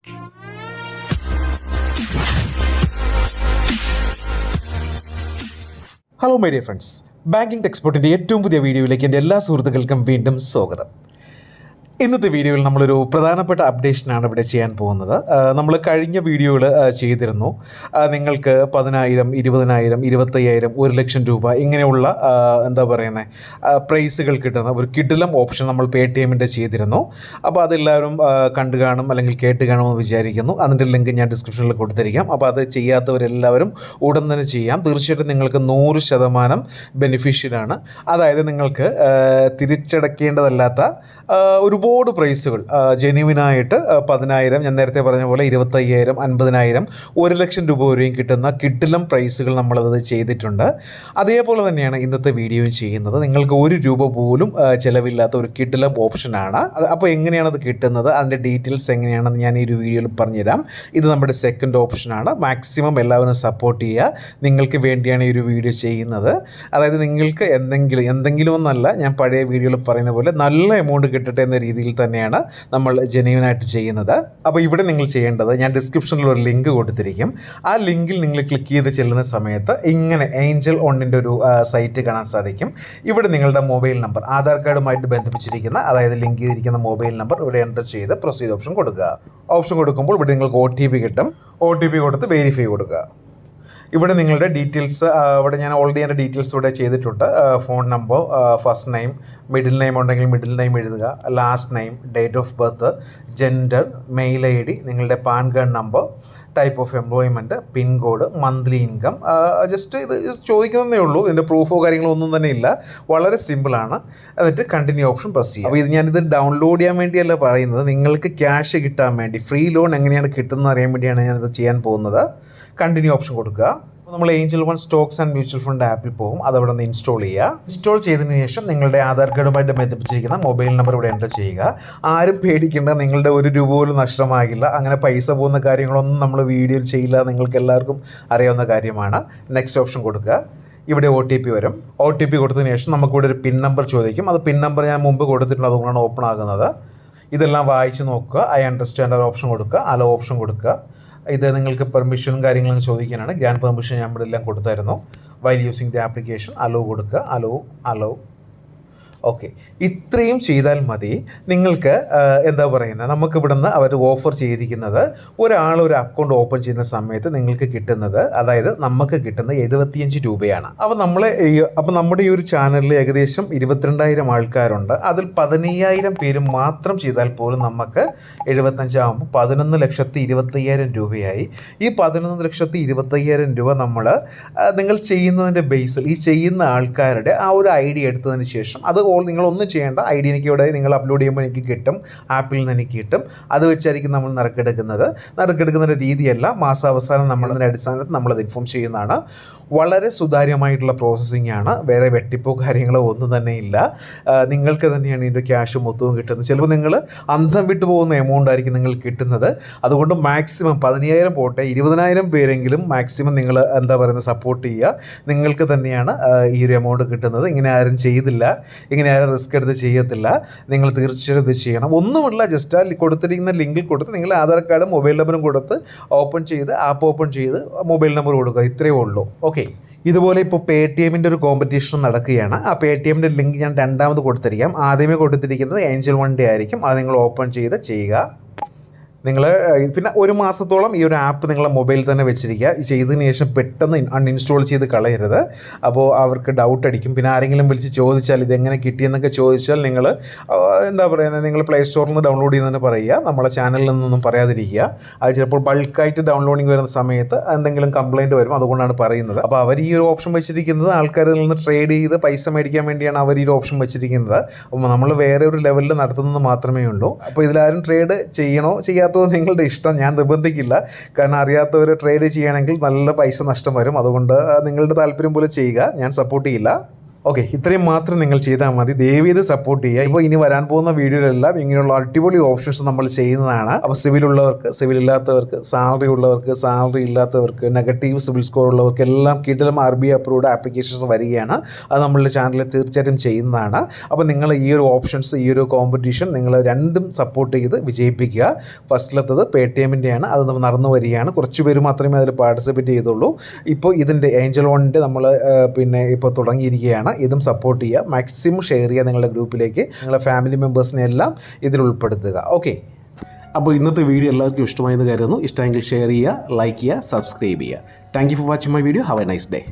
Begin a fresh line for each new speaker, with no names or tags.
Hello my dear friends, banking ടെക്സ്പോർട്ടിൻ്റെ ഏറ്റവും പുതിയ വീഡിയോയിലേക്ക് എൻ്റെ എല്ലാ സുഹൃത്തുക്കൾക്കും വീണ്ടും സ്വാഗതം. ഇന്നത്തെ വീഡിയോയിൽ നമ്മളൊരു പ്രധാനപ്പെട്ട അപ്ഡേഷനാണ് ഇവിടെ ചെയ്യാൻ പോകുന്നത്. നമ്മൾ കഴിഞ്ഞ വീഡിയോയിൽ ചെയ്തിരുന്നു നിങ്ങൾക്ക് 10,000, 20,000, 25,000, 1,00,000 രൂപ ഇങ്ങനെയുള്ള പ്രൈസുകൾ കിട്ടുന്ന ഒരു കിടിലം ഓപ്ഷൻ നമ്മൾ പേടിഎമ്മിൻ്റെ ചെയ്തിരുന്നു. അപ്പോൾ അതെല്ലാവരും കണ്ടു കാണും അല്ലെങ്കിൽ കേട്ട് കാണുമെന്ന് വിചാരിക്കുന്നു. അതിൻ്റെ ലിങ്ക് ഞാൻ ഡിസ്ക്രിപ്ഷനിൽ കൊടുത്തിരിക്കാം. അപ്പോൾ അത് ചെയ്യാത്തവരെല്ലാവരും ഉടൻ തന്നെ ചെയ്യാം. തീർച്ചയായിട്ടും നിങ്ങൾക്ക് 100% ബെനിഫിഷ്യലാണ്. അതായത് നിങ്ങൾക്ക് തിരിച്ചടയ്ക്കേണ്ടതല്ലാത്ത ഒരുപാട് പ്രൈസുകൾ ജെന്യുവിനായിട്ട് 10,000, ഞാൻ നേരത്തെ പറഞ്ഞ പോലെ 25,000, 50,000, 1,00,000 രൂപ വരെയും കിട്ടുന്ന കിടിലം പ്രൈസുകൾ നമ്മളത് ചെയ്തിട്ടുണ്ട്. അതേപോലെ തന്നെയാണ് ഇന്നത്തെ വീഡിയോയും ചെയ്യുന്നത്. നിങ്ങൾക്ക് 1 രൂപ പോലും ചിലവില്ലാത്ത ഒരു കിടിലം ഓപ്ഷനാണ്. അപ്പോൾ എങ്ങനെയാണ് അത് കിട്ടുന്നത്, അതിൻ്റെ ഡീറ്റെയിൽസ് എങ്ങനെയാണെന്ന് ഞാൻ ഈ ഒരു വീഡിയോയിൽ പറഞ്ഞുതരാം. ഇത് നമ്മുടെ സെക്കൻഡ് ഓപ്ഷനാണ്. മാക്സിമം എല്ലാവരും സപ്പോർട്ട് ചെയ്യുക. നിങ്ങൾക്ക് വേണ്ടിയാണ് ഈ ഒരു വീഡിയോ ചെയ്യുന്നത്. അതായത് നിങ്ങൾക്ക് എന്തെങ്കിലും ഒന്നല്ല, ഞാൻ പഴയ വീഡിയോയിൽ പറയുന്ന പോലെ നല്ല എമൗണ്ട് കിട്ടട്ടെ എന്ന രീതിയിൽ തന്നെയാണ് നമ്മൾ ജെന്യുവനായിട്ട് ചെയ്യുന്നത്. അപ്പോൾ ഇവിടെ നിങ്ങൾ ചെയ്യേണ്ടത്, ഞാൻ ഡിസ്ക്രിപ്ഷനിൽ ഒരു ലിങ്ക് കൊടുത്തിരിക്കും. ആ ലിങ്കിൽ നിങ്ങൾ ക്ലിക്ക് ചെയ്ത് ചെല്ലുന്ന സമയത്ത് ഇങ്ങനെ ഏഞ്ചൽ ഓണിൻ്റെ ഒരു സൈറ്റ് കാണാൻ സാധിക്കും. ഇവിടെ നിങ്ങളുടെ മൊബൈൽ നമ്പർ ആധാർ കാർഡുമായിട്ട് ബന്ധിപ്പിച്ചിരിക്കുന്ന, അതായത് ലിങ്ക് ചെയ്തിരിക്കുന്ന മൊബൈൽ നമ്പർ ഇവിടെ എൻ്റർ ചെയ്ത് പ്രൊസീഡ് ഓപ്ഷൻ കൊടുക്കുക. ഓപ്ഷൻ കൊടുക്കുമ്പോൾ ഇവിടെ നിങ്ങൾക്ക് OTP കിട്ടും. OTP കൊടുത്ത് വെരിഫൈ കൊടുക്കുക. ഇവിടെ നിങ്ങളുടെ ഡീറ്റെയിൽസ്, ഇവിടെ ഞാൻ ഓൾറെഡി എൻ്റെ ഡീറ്റെയിൽസ് ഇവിടെ ചെയ്തിട്ടുണ്ട്. Phone number, first name, middle name ഉണ്ടെങ്കിൽ മിഡിൽ നെയിം എഴുതുക, last name, date of birth, gender, mail ID, നിങ്ങളുടെ PAN card number, type of employment, pincode, monthly income. Just ഇത് ചോദിക്കുന്നതേ ഉള്ളൂ. ഇതിൻ്റെ പ്രൂഫോ കാര്യങ്ങളോ ഒന്നും തന്നെ ഇല്ല. വളരെ സിമ്പിളാണ്. എന്നിട്ട് കണ്ടിന്യൂ ഓപ്ഷൻ പ്രസ് ചെയ്യുക. അപ്പോൾ ഞാനിത് ഡൗൺലോഡ് ചെയ്യാൻ വേണ്ടിയല്ല പറയുന്നത്, നിങ്ങൾക്ക് ക്യാഷ് കിട്ടാൻ വേണ്ടി, ഫ്രീ ലോൺ എങ്ങനെയാണ് കിട്ടുന്നത് അറിയാൻ വേണ്ടിയാണ് ഞാനിത് ചെയ്യാൻ പോകുന്നത്. കണ്ടിന്യൂ ഓപ്ഷൻ കൊടുക്കുക. നമ്മൾ Angel one Stokes and mutual fund ആപ്പിൽ പോകും. അതവിടെ നിന്ന് ഇൻസ്റ്റാൾ ചെയ്യുക. ഇൻസ്റ്റാൾ ചെയ്തതിന് ശേഷം നിങ്ങളുടെ ആധാർ കാർഡുമായിട്ട് ബന്ധിപ്പിച്ചിരിക്കുന്ന മൊബൈൽ നമ്പർ ഇവിടെ എൻ്റർ ചെയ്യുക. ആരും പേടിക്കേണ്ട, നിങ്ങളുടെ 1 രൂപ പോലും നഷ്ടമാകില്ല. അങ്ങനെ പൈസ പോകുന്ന കാര്യങ്ങളൊന്നും നമ്മൾ വീഡിയോയിൽ ചെയ്യില്ല. നിങ്ങൾക്ക് എല്ലാവർക്കും അറിയാവുന്ന കാര്യമാണ്. നെക്സ്റ്റ് ഓപ്ഷൻ കൊടുക്കുക. ഇവിടെ OTP വരും. OTP കൊടുത്തതിന് ശേഷം നമുക്കിവിടെ ഒരു പിൻ നമ്പർ ചോദിക്കും. അത് പിൻ നമ്പർ ഞാൻ മുമ്പ് കൊടുത്തിട്ടുണ്ട്, അതുകൊണ്ടാണ് ഓപ്പൺ ആകുന്നത്. ഇതെല്ലാം വായിച്ച് നോക്കുക. ഐ അണ്ടർസ്റ്റാൻഡ് ഓപ്ഷൻ കൊടുക്കുക. അലോ ഓപ്ഷൻ കൊടുക്കുക. ഇത് നിങ്ങൾക്ക് പെർമിഷനും കാര്യങ്ങളും ചോദിക്കാനാണ്. ഗ്രാൻഡ് പെർമിഷൻ ഞാൻ ഇവിടെ എല്ലാം കൊടുത്തായിരുന്നു. While using the application allow കൊടുക്കുക. Allow okay. ഇത്രയും ചെയ്താൽ മതി. നിങ്ങൾക്ക് നമുക്ക് ഇവിടുന്ന് അവർ ഓഫർ ചെയ്തിരിക്കുന്നത്, ഒരാൾ ഒരു അക്കൗണ്ട് ഓപ്പൺ ചെയ്യുന്ന സമയത്ത് നിങ്ങൾക്ക് കിട്ടുന്നത്, അതായത് നമുക്ക് കിട്ടുന്നത് 75 രൂപയാണ്. അപ്പോൾ നമ്മുടെ ഈ ഒരു ചാനലിൽ ഏകദേശം 22,000 ആൾക്കാരുണ്ട്. അതിൽ 15,000 പേര് മാത്രം ചെയ്താൽ പോലും നമുക്ക് 75 ആകുമ്പോൾ 11,25,000 രൂപയായി. ഈ 11,25,000 രൂപ നിങ്ങൾ ചെയ്യുന്നതിൻ്റെ ബേസിൽ ഈ ചെയ്യുന്ന ആൾക്കാരുടെ ആ ഒരു ID എടുത്തതിന് ശേഷം, അത് നിങ്ങളൊന്നും ചെയ്യേണ്ട, ID എനിക്ക് ഇവിടെ നിങ്ങൾ അപ്ലോഡ് ചെയ്യുമ്പോൾ എനിക്ക് കിട്ടും, ആപ്പിൽ നിന്ന് എനിക്ക് കിട്ടും. അത് വെച്ചായിരിക്കും നമ്മൾ നറുക്കെടുക്കുന്ന രീതിയല്ല. മാസാവസാനം നമ്മളതിൻ്റെ അടിസ്ഥാനത്തിൽ നമ്മളത് ഇൻഫോം ചെയ്യുന്നതാണ്. വളരെ സുതാര്യമായിട്ടുള്ള പ്രോസസ്സിംഗ് ആണ്. വേറെ വെട്ടിപ്പോ കാര്യങ്ങളോ ഒന്നും തന്നെ ഇല്ല. നിങ്ങൾക്ക് തന്നെയാണ് ഇതിൻ്റെ ക്യാഷ് മൊത്തവും കിട്ടുന്നത്. ചിലപ്പോൾ നിങ്ങൾ അന്തം വിട്ടു പോകുന്ന എമൗണ്ട് ആയിരിക്കും നിങ്ങൾക്ക് കിട്ടുന്നത്. അതുകൊണ്ട് മാക്സിമം 15,000 പോട്ടെ, 20,000 പേരെങ്കിലും മാക്സിമം നിങ്ങൾ സപ്പോർട്ട് ചെയ്യുക. നിങ്ങൾക്ക് തന്നെയാണ് ഈ ഒരു എമൗണ്ട് കിട്ടുന്നത്. ഇങ്ങനെ ആരും ചെയ്തില്ല, ഇങ്ങനെ ആരും റിസ്ക് എടുത്ത് ചെയ്യത്തില്ല. നിങ്ങൾ തീർച്ചയായിട്ടും ഇത് ചെയ്യണം. ഒന്നുമില്ല, ജസ്റ്റ് ആ കൊടുത്തിരിക്കുന്ന ലിങ്കിൽ കൊടുത്ത് നിങ്ങൾ ആധാർ കാർഡും മൊബൈൽ നമ്പറും കൊടുത്ത് ഓപ്പൺ ചെയ്ത് ആപ്പ് ഓപ്പൺ ചെയ്ത് മൊബൈൽ നമ്പർ കൊടുക്കുക. ഇത്രയേ ഉള്ളൂ. ഓക്കെ. ഇതുപോലെ ഇപ്പോൾ പേടിഎമ്മിൻ്റെ ഒരു കോമ്പറ്റീഷൻ നടക്കുകയാണ്. ആ പേടിഎമ്മിൻ്റെ ലിങ്ക് ഞാൻ രണ്ടാമത് കൊടുത്തിരിക്കാം. ആദ്യമേ കൊടുത്തിരിക്കുന്നത് ഏഞ്ചൽ വൺഡേ ആയിരിക്കും. അത് നിങ്ങൾ ഓപ്പൺ ചെയ്യുക. നിങ്ങൾ പിന്നെ 1 മാസത്തോളം ഈ ഒരു ആപ്പ് നിങ്ങളെ മൊബൈലിൽ തന്നെ വെച്ചിരിക്കുക. ചെയ്തതിന് ശേഷം പെട്ടെന്ന് അൺഇൻസ്റ്റാൾ ചെയ്ത് കളയരുത്. അപ്പോൾ അവർക്ക് ഡൗട്ട് അടിക്കും. പിന്നെ ആരെങ്കിലും വിളിച്ച് ചോദിച്ചാൽ ഇതെങ്ങനെ കിട്ടിയെന്നൊക്കെ ചോദിച്ചാൽ നിങ്ങൾ നിങ്ങൾ പ്ലേ സ്റ്റോറിൽ നിന്ന് ഡൗൺലോഡ് ചെയ്യുന്നതിന് പറയുക. നമ്മളെ ചാനലിൽ നിന്നൊന്നും പറയാതിരിക്കുക. അത് ചിലപ്പോൾ ബൾക്കായിട്ട് ഡൗൺലോഡിങ് വരുന്ന സമയത്ത് എന്തെങ്കിലും കംപ്ലയിൻറ്റ് വരും, അതുകൊണ്ടാണ് പറയുന്നത്. അപ്പോൾ അവർ ഈ ഒരു ഓപ്ഷൻ വെച്ചിരിക്കുന്നത് ആൾക്കാരിൽ നിന്ന് ട്രേഡ് ചെയ്ത് പൈസ മേടിക്കാൻ വേണ്ടിയാണ് അവർ ഈ ഒരു ഓപ്ഷൻ വെച്ചിരിക്കുന്നത്. അപ്പോൾ നമ്മൾ വേറെ ഒരു ലെവലിൽ നടത്തുന്നത് മാത്രമേ ഉള്ളൂ. അപ്പോൾ ഇതിലാരും ട്രേഡ് ചെയ്യണോ ചെയ്യാത്ത നിങ്ങളുടെ ഇഷ്ടം, ഞാൻ നിർബന്ധിക്കില്ല. കാരണം അറിയാത്തവർ ട്രേഡ് ചെയ്യുകയാണെങ്കിൽ നല്ല പൈസ നഷ്ടം വരും. അതുകൊണ്ട് നിങ്ങളുടെ താല്പര്യം പോലെ ചെയ്യുക, ഞാൻ സപ്പോർട്ട് ചെയ്യില്ല. ഓക്കെ, ഇത്രയും മാത്രം നിങ്ങൾ ചെയ്താൽ മതി. ദയവേത് സപ്പോർട്ട് ചെയ്യുക. ഇപ്പോൾ ഇനി വരാൻ പോകുന്ന വീഡിയോയിലെല്ലാം ഇങ്ങനെയുള്ള അടിപൊളി ഓപ്ഷൻസ് നമ്മൾ ചെയ്യുന്നതാണ്. അപ്പോൾ സിവിൽ ഉള്ളവർക്ക്, സിവിൽ ഇല്ലാത്തവർക്ക്, സാലറി ഉള്ളവർക്ക്, സാലറി ഇല്ലാത്തവർക്ക്, നെഗറ്റീവ് സിവിൽ സ്കോർ ഉള്ളവർക്ക് എല്ലാം കിടിലം RBI അപ്രൂവ്ഡ് ആപ്ലിക്കേഷൻസ് വരികയാണ്. അത് നമ്മളുടെ ചാനലിൽ തീർച്ചയായിട്ടും ചെയ്യുന്നതാണ്. അപ്പോൾ നിങ്ങൾ ഈ ഒരു ഓപ്ഷൻസ്, ഈ ഒരു കോമ്പറ്റീഷൻ നിങ്ങൾ രണ്ടും സപ്പോർട്ട് ചെയ്ത് വിജയിപ്പിക്കുക. ഫസ്റ്റിലത്തത് പേടിഎമ്മിൻ്റെയാണ്, അത് നടന്നു വരികയാണ്. കുറച്ച് പേര് മാത്രമേ അതിൽ പാർട്ടിസിപ്പേറ്റ് ചെയ്തുള്ളൂ. ഇപ്പോൾ ഇതിൻ്റെ ഏഞ്ചൽ വണ്ണിൻ്റെ നമ്മൾ ഇപ്പോൾ തുടങ്ങിയിരിക്കുകയാണ്. ഇതും സപ്പോർട്ട് ചെയ്യുക, മാക്സിമം ഷെയർ ചെയ്യുക നിങ്ങളുടെ ഗ്രൂപ്പിലേക്ക്, നിങ്ങളുടെ ഫാമിലി മെമ്പേഴ്സിനെ എല്ലാം ഇതിൽ ഉൾപ്പെടുത്തുക. ഓക്കെ, അപ്പോൾ ഇന്നത്തെ വീഡിയോ എല്ലാവർക്കും ഇഷ്ടമായെന്ന് കരുതുന്നു. ഇഷ്ടമെങ്കിൽ ഷെയർ ചെയ്യുക, ലൈക്ക് ചെയ്യുക, സബ്സ്ക്രൈബ് ചെയ്യുക. Thank you for watching my video. Have A nice day.